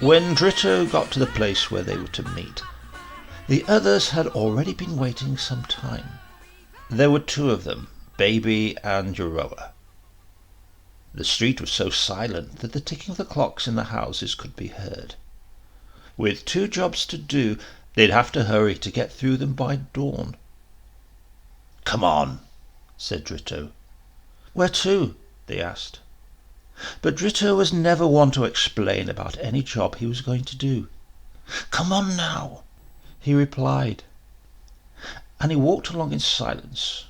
When Dritto got to the place where they were to meet, the others had already been waiting some time. There were two of them, Baby and Euroa. The street was so silent that the ticking of the clocks in the houses could be heard. With two jobs to do, they'd have to hurry to get through them by dawn. "Come on," said Dritto. "Where to?" they asked. But Dritto was never one to explain about any job he was going to do. "Come on now," he replied. And he walked along in silence,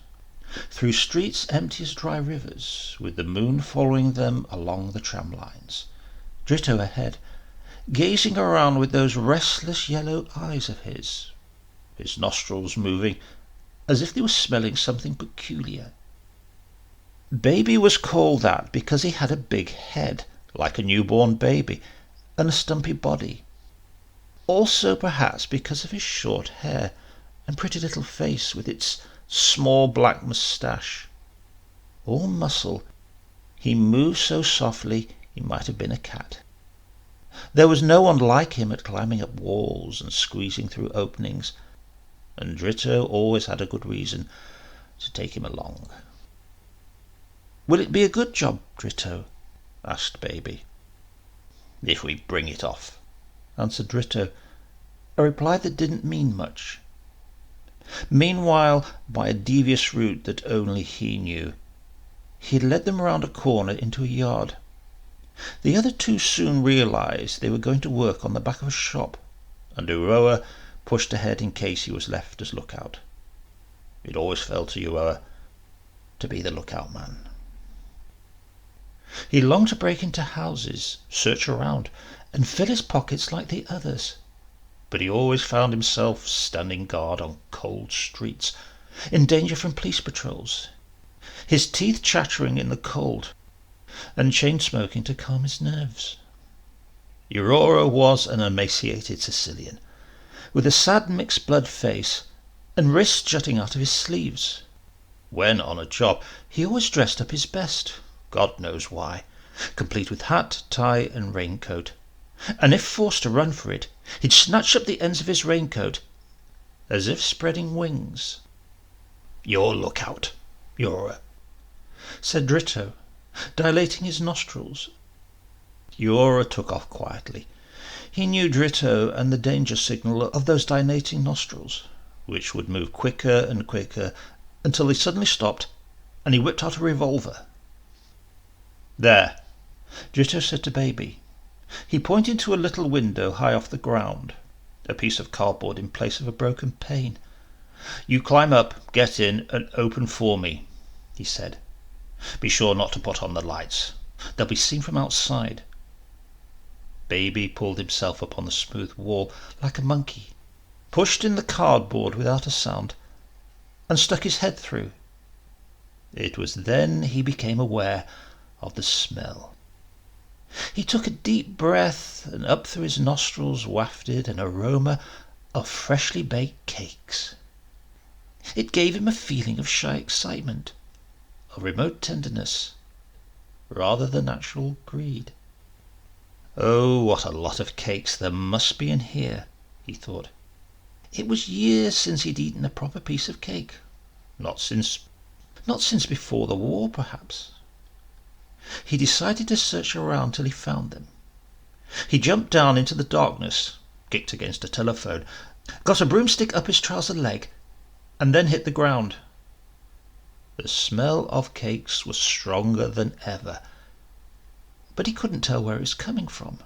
through streets empty as dry rivers, with the moon following them along the tram lines, Dritto ahead, gazing around with those restless yellow eyes of his nostrils moving as if they were smelling something peculiar. Baby was called that because he had a big head, like a newborn baby, and a stumpy body. Also perhaps because of his short hair and pretty little face with its small black moustache. All muscle, he moved so softly he might have been a cat. There was no one like him at climbing up walls and squeezing through openings, and Dritto always had a good reason to take him along. "Will it be a good job, Dritto?" asked Baby. "If we bring it off," answered Dritto, a reply that didn't mean much. Meanwhile, by a devious route that only he knew, he had led them round a corner into a yard. The other two soon realized they were going to work on the back of a shop, and Euroa pushed ahead in case he was left as lookout. It always fell to Euroa to be the lookout man. He longed to break into houses, search around, and fill his pockets like the others, but he always found himself standing guard on cold streets, in danger from police patrols, his teeth chattering in the cold, and chain-smoking to calm his nerves. Euroa was an emaciated Sicilian, with a sad mixed-blood face and wrists jutting out of his sleeves. When on a job, he always dressed up his best, God knows why, complete with hat, tie, and raincoat, and if forced to run for it, he'd snatch up the ends of his raincoat, as if spreading wings. "Your lookout, Euroa," said Dritto, dilating his nostrils. Euroa took off quietly. He knew Dritto and the danger signal of those dilating nostrils, which would move quicker and quicker until they suddenly stopped, and he whipped out a revolver. "There," Dritto said to Baby. He pointed to a little window high off the ground, a piece of cardboard in place of a broken pane. "You climb up, get in, and open for me," he said. "Be sure not to put on the lights. They'll be seen from outside." Baby pulled himself up on the smooth wall like a monkey, pushed in the cardboard without a sound, and stuck his head through. It was then he became aware of the smell. He took a deep breath, and up through his nostrils wafted an aroma of freshly baked cakes. It gave him a feeling of shy excitement, of remote tenderness, rather than actual greed. "Oh, what a lot of cakes there must be in here," he thought. It was years since he'd eaten a proper piece of cake. Not since before the war, perhaps. He decided to search around till he found them. He jumped down into the darkness, kicked against a telephone, got a broomstick up his trouser leg, and then hit the ground. The smell of cakes was stronger than ever, but he couldn't tell where it was coming from.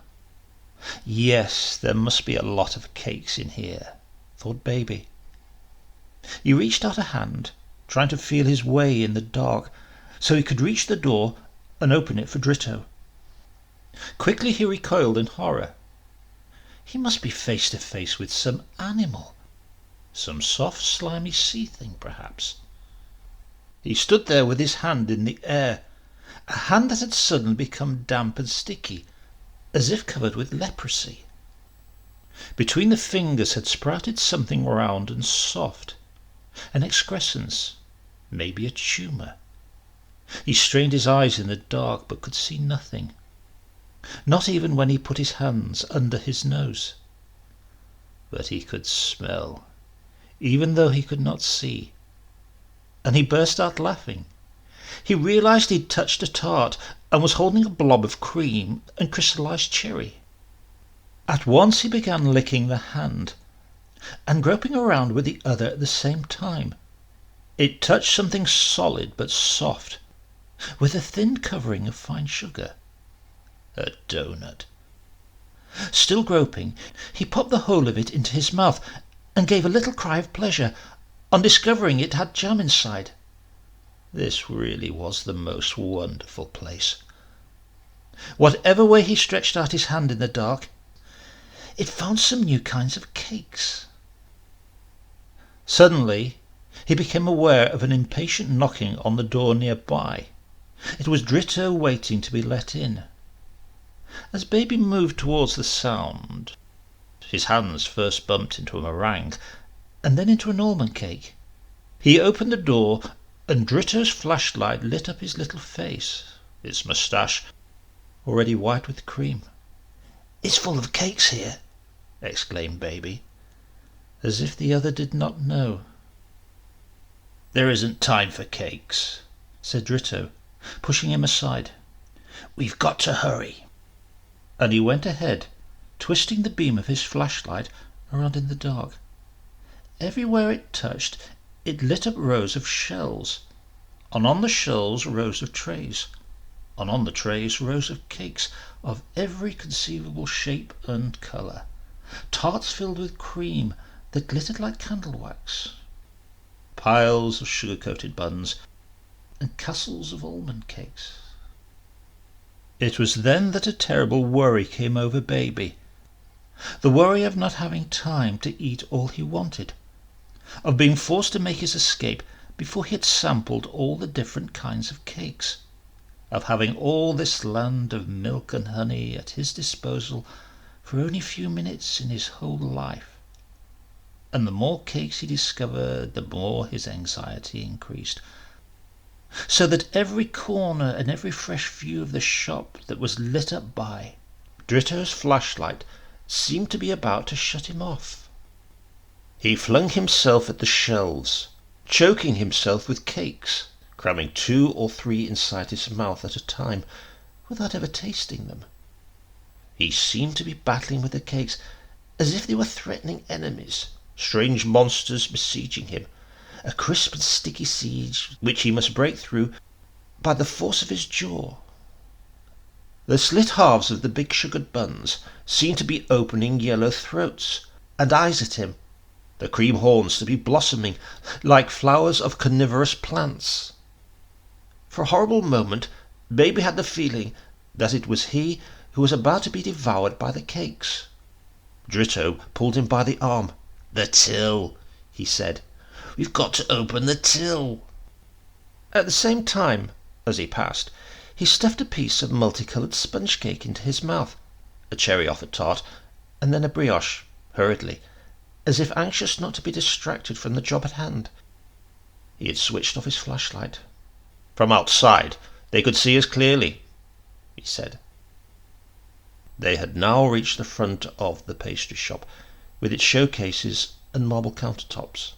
Yes, there must be a lot of cakes in here, thought Baby. He reached out a hand, trying to feel his way in the dark, so he could reach the door and open it for Dritto. Quickly he recoiled in horror. He must be face to face with some animal, some soft, slimy sea thing, perhaps. He stood there with his hand in the air, a hand that had suddenly become damp and sticky, as if covered with leprosy. Between the fingers had sprouted something round and soft, an excrescence, maybe a tumour. He strained his eyes in the dark, but could see nothing. not even when he put his hands under his nose. But he could smell, even though he could not see, and he burst out laughing. He realized he'd touched a tart and was holding a blob of cream and crystallized cherry. At once he began licking the hand and groping around with the other at the same time. It touched something solid but soft, with a thin covering of fine sugar. A doughnut. Still groping, he popped the whole of it into his mouth and gave a little cry of pleasure on discovering it had jam inside. This really was the most wonderful place. Whatever way he stretched out his hand in the dark, it found some new kinds of cakes. Suddenly, he became aware of an impatient knocking on the door nearby. It was Dritto waiting to be let in. As Baby moved towards the sound, his hands first bumped into a meringue and then into an almond cake. He opened the door and Dritto's flashlight lit up his little face, its moustache already white with cream. "It's full of cakes here," exclaimed Baby, as if the other did not know. "There isn't time for cakes," said Dritto, pushing him aside. "We've got to hurry." And he went ahead, twisting the beam of his flashlight around in the dark. Everywhere it touched, it lit up rows of shelves, and on the shelves rows of trays, and on the trays rows of cakes of every conceivable shape and colour, tarts filled with cream that glittered like candle wax, piles of sugar-coated buns, and castles of almond cakes. It was then that a terrible worry came over Baby, the worry of not having time to eat all he wanted, of being forced to make his escape before he had sampled all the different kinds of cakes, of having all this land of milk and honey at his disposal for only a few minutes in his whole life. And the more cakes he discovered, the more his anxiety increased, so that every corner and every fresh view of the shop that was lit up by Dritto's flashlight seemed to be about to shut him off. He flung himself at the shelves, choking himself with cakes, cramming 2 or 3 inside his mouth at a time, without ever tasting them. He seemed to be battling with the cakes as if they were threatening enemies, strange monsters besieging him, a crisp and sticky siege which he must break through by the force of his jaw. The slit halves of the big sugared buns seemed to be opening yellow throats and eyes at him, the cream horns to be blossoming like flowers of carnivorous plants. For a horrible moment, Baby had the feeling that it was he who was about to be devoured by the cakes. Dritto pulled him by the arm. "The till," he said. "We've got to open the till." At the same time, as he passed, he stuffed a piece of multicoloured sponge cake into his mouth, a cherry off a tart, and then a brioche, hurriedly, as if anxious not to be distracted from the job at hand. He had switched off his flashlight. "From outside they could see us clearly," he said. They had now reached the front of the pastry shop, with its showcases and marble countertops.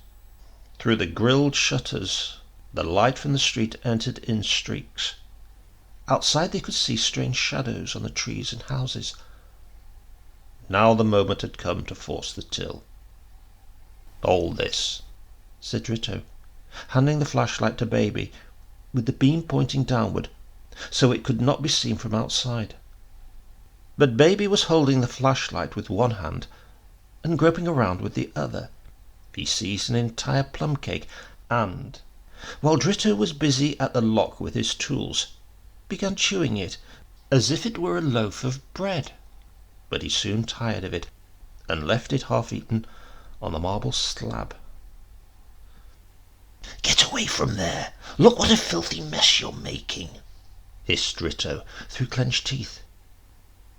Through the grilled shutters the light from the street entered in streaks. Outside they could see strange shadows on the trees and houses. Now the moment had come to force the till. "Hold this," said Dritto, handing the flashlight to Baby, with the beam pointing downward, so it could not be seen from outside. But Baby was holding the flashlight with one hand and groping around with the other. He seized an entire plum cake and, while Dritto was busy at the lock with his tools, began chewing it as if it were a loaf of bread. But he soon tired of it and left it half-eaten on the marble slab. "Get away from there! Look what a filthy mess you're making!" hissed Dritto through clenched teeth.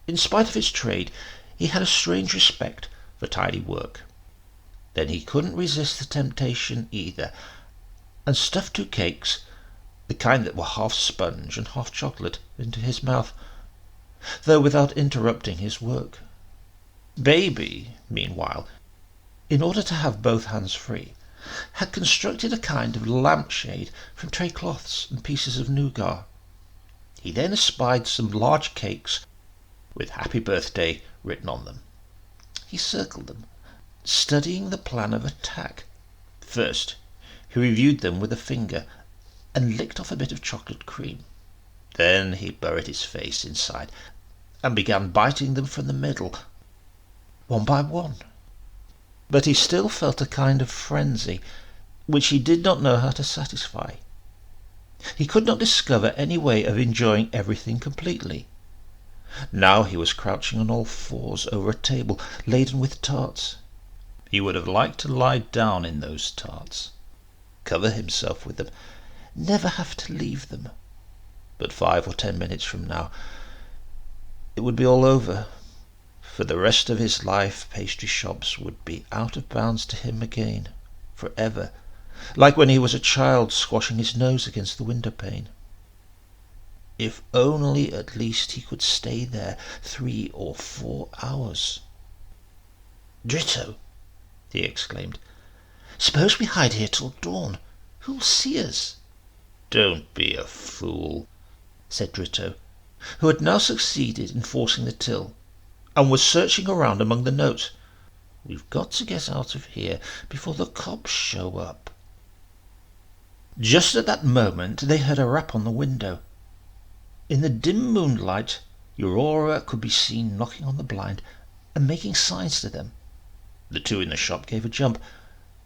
In spite of his trade, he had a strange respect for tidy work. Then he couldn't resist the temptation either, and stuffed 2 cakes, the kind that were half sponge and half chocolate, into his mouth. though without interrupting his work. Baby, meanwhile, in order to have both hands free, had constructed a kind of lampshade from tray cloths and pieces of nougat. He then espied some large cakes with "Happy Birthday" written on them. He circled them, studying the plan of attack. First, he reviewed them with a finger and licked off a bit of chocolate cream. Then he buried his face inside and began biting them from the middle, one by one. But he still felt a kind of frenzy, which he did not know how to satisfy. He could not discover any way of enjoying everything completely. Now he was crouching on all fours over a table laden with tarts. He would have liked to lie down in those tarts, cover himself with them, never have to leave them. But 5 or 10 minutes from now, it would be all over. For the rest of his life, pastry shops would be out of bounds to him again, forever, like when he was a child squashing his nose against the window-pane. If only at least he could stay there 3 or 4 hours. "Dritto," he exclaimed, "suppose we hide here till dawn? Who'll see us?" "Don't be a fool," said Dritto, who had now succeeded in forcing the till, and was searching around among the notes. "We've got to get out of here before the cops show up." Just at that moment they heard a rap on the window. In the dim moonlight, Aurora could be seen knocking on the blind and making signs to them. The two in the shop gave a jump,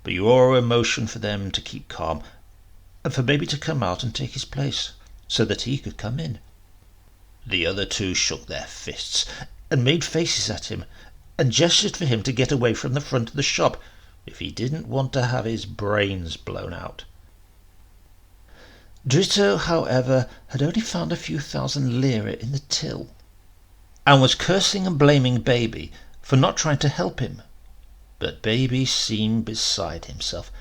but Aurora motioned for them to keep calm, and for Baby to come out and take his place, so that he could come in. The other two shook their fists and made faces at him, and gestured for him to get away from the front of the shop if he didn't want to have his brains blown out. Dritto, however, had only found a few thousand lire in the till, and was cursing and blaming Baby for not trying to help him. But Baby seemed beside himself.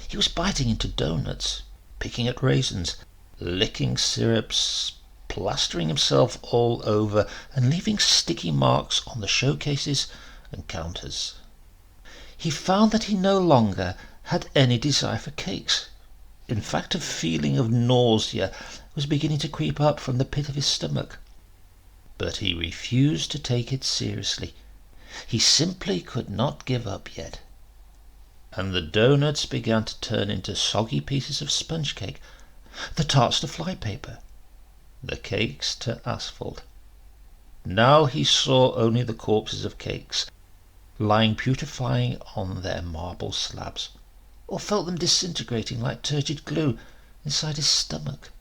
He was biting into doughnuts, picking at raisins, licking syrups, plastering himself all over, and leaving sticky marks on the showcases and counters. He found that he no longer had any desire for cakes. In fact, a feeling of nausea was beginning to creep up from the pit of his stomach. But he refused to take it seriously. He simply could not give up yet. And the doughnuts began to turn into soggy pieces of sponge cake, the tarts to flypaper, the cakes to asphalt. Now he saw only the corpses of cakes, lying putrefying on their marble slabs, or felt them disintegrating like turgid glue inside his stomach.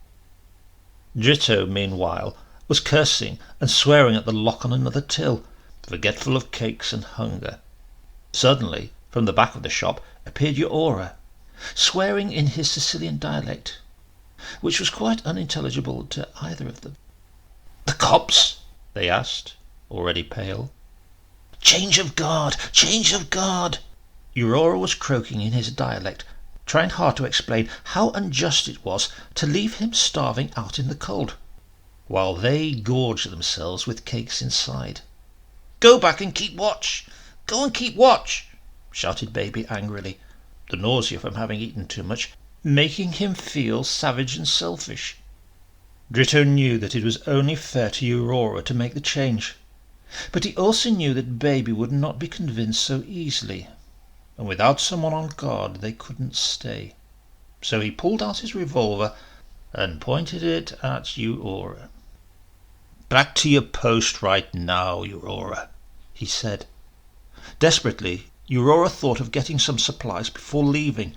Dritto, meanwhile, was cursing and swearing at the lock on another till, forgetful of cakes and hunger. Suddenly, from the back of the shop, appeared Aurora, swearing in his Sicilian dialect, which was quite unintelligible to either of them. "The cops?" they asked, already pale. "Change of guard! Change of guard!" Aurora was croaking in his dialect, trying hard to explain how unjust it was to leave him starving out in the cold, while they gorged themselves with cakes inside. "Go back and keep watch! Go and keep watch!" shouted Baby angrily, the nausea from having eaten too much making him feel savage and selfish. Dritto knew that it was only fair to Aurora to make the change, but he also knew that Baby would not be convinced so easily, and without someone on guard they couldn't stay. So he pulled out his revolver and pointed it at Aurora. "Back to your post right now, Aurora," he said. Desperately, Aurora thought of getting some supplies before leaving,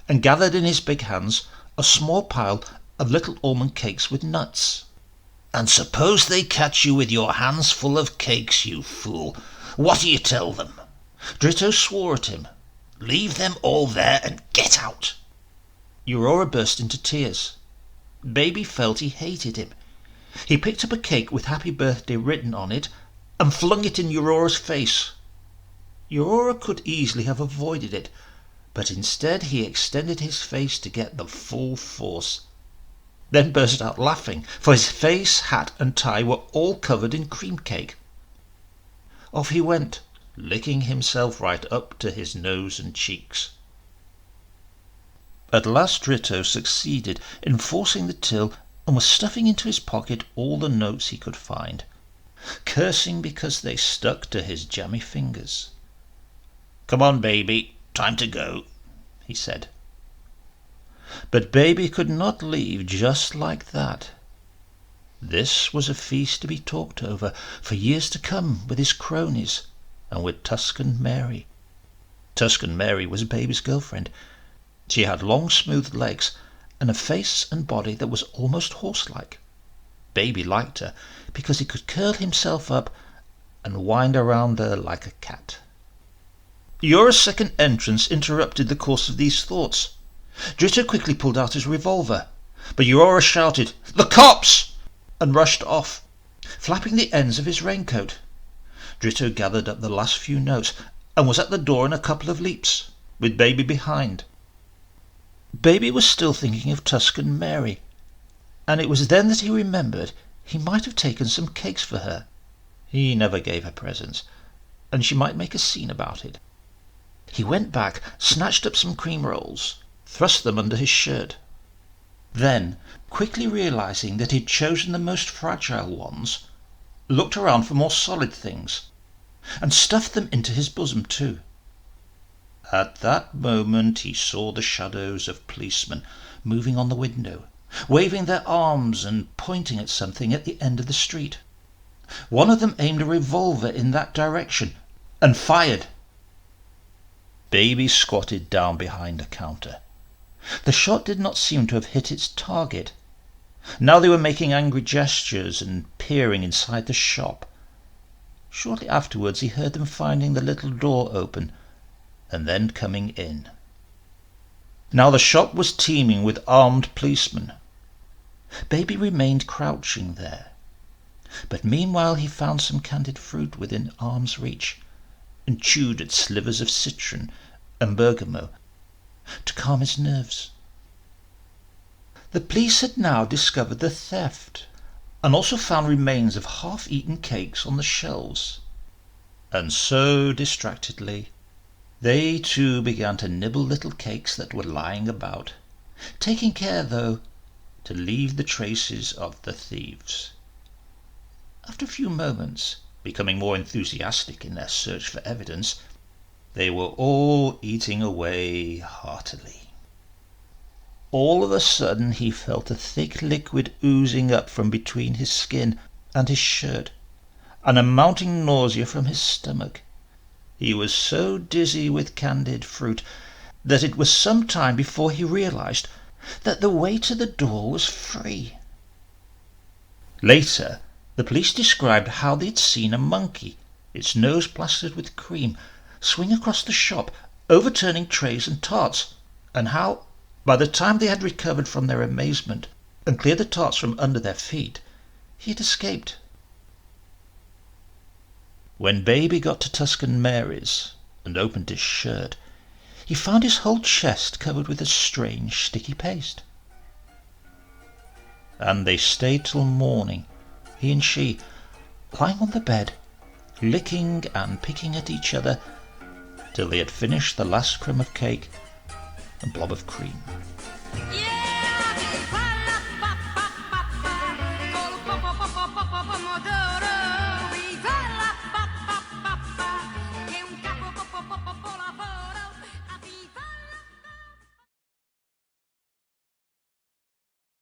and gathered in his big hands a small pile of little almond cakes with nuts. "And suppose they catch you with your hands full of cakes, you fool, what do you tell them?" Dritto swore at him. "Leave them all there and get out." Aurora burst into tears. Baby felt he hated him. He picked up a cake with "Happy Birthday" written on it and flung it in Aurora's face. Aurora could easily have avoided it, but instead he extended his face to get the full force. then burst out laughing, for his face, hat and tie were all covered in cream cake. Off he went, licking himself right up to his nose and cheeks. At last Dritto succeeded in forcing the till and was stuffing into his pocket all the notes he could find, cursing because they stuck to his jammy fingers. "Come on, baby, time to go," he said. But baby could not leave just like that. This was a feast to be talked over for years to come with his cronies and with Tuscan Mary. Tuscan Mary was baby's girlfriend. She had long smooth legs and a face and body that was almost horse-like. Baby liked her because he could curl himself up and wind around her like a cat. Yora's second entrance interrupted the course of these thoughts. Dritto quickly pulled out his revolver, but Yora shouted, "The cops!" and rushed off, flapping the ends of his raincoat. Dritto gathered up the last few notes and was at the door in a couple of leaps, with baby behind. Baby was still thinking of Tuscan Mary, and it was then that he remembered he might have taken some cakes for her. He never gave her presents, and she might make a scene about it. He went back, snatched up some cream rolls, thrust them under his shirt. Then, quickly realizing that he'd chosen the most fragile ones, looked around for more solid things, and stuffed them into his bosom too. At that moment he saw the shadows of policemen moving on the window, waving their arms and pointing at something at the end of the street. One of them aimed a revolver in that direction and fired. Baby squatted down behind a counter. The shot did not seem to have hit its target. Now they were making angry gestures and peering inside the shop. Shortly afterwards he heard them finding the little door open and then coming in. Now the shop was teeming with armed policemen. Baby remained crouching there, but meanwhile he found some candied fruit within arm's reach and chewed at slivers of citron and bergamot to calm his nerves. The police had now discovered the theft and also found remains of half-eaten cakes on the shelves, and so distractedly they too began to nibble little cakes that were lying about, taking care, though, to leave the traces of the thieves. After a few moments, becoming more enthusiastic in their search for evidence, they were all eating away heartily. All of a sudden he felt a thick liquid oozing up from between his skin and his shirt, and a mounting nausea from his stomach. He was so dizzy with candied fruit that it was some time before he realized that the way to the door was free. Later, the police described how they'd seen a monkey, its nose plastered with cream, swing across the shop, overturning trays and tarts, and how, by the time they had recovered from their amazement and cleared the tarts from under their feet, he had escaped. When Baby got to Tuscan Mary's and opened his shirt, he found his whole chest covered with a strange sticky paste. And they stayed till morning, he and she, lying on the bed, licking and picking at each other, till they had finished the last crumb of cake and blob of cream. Yeah!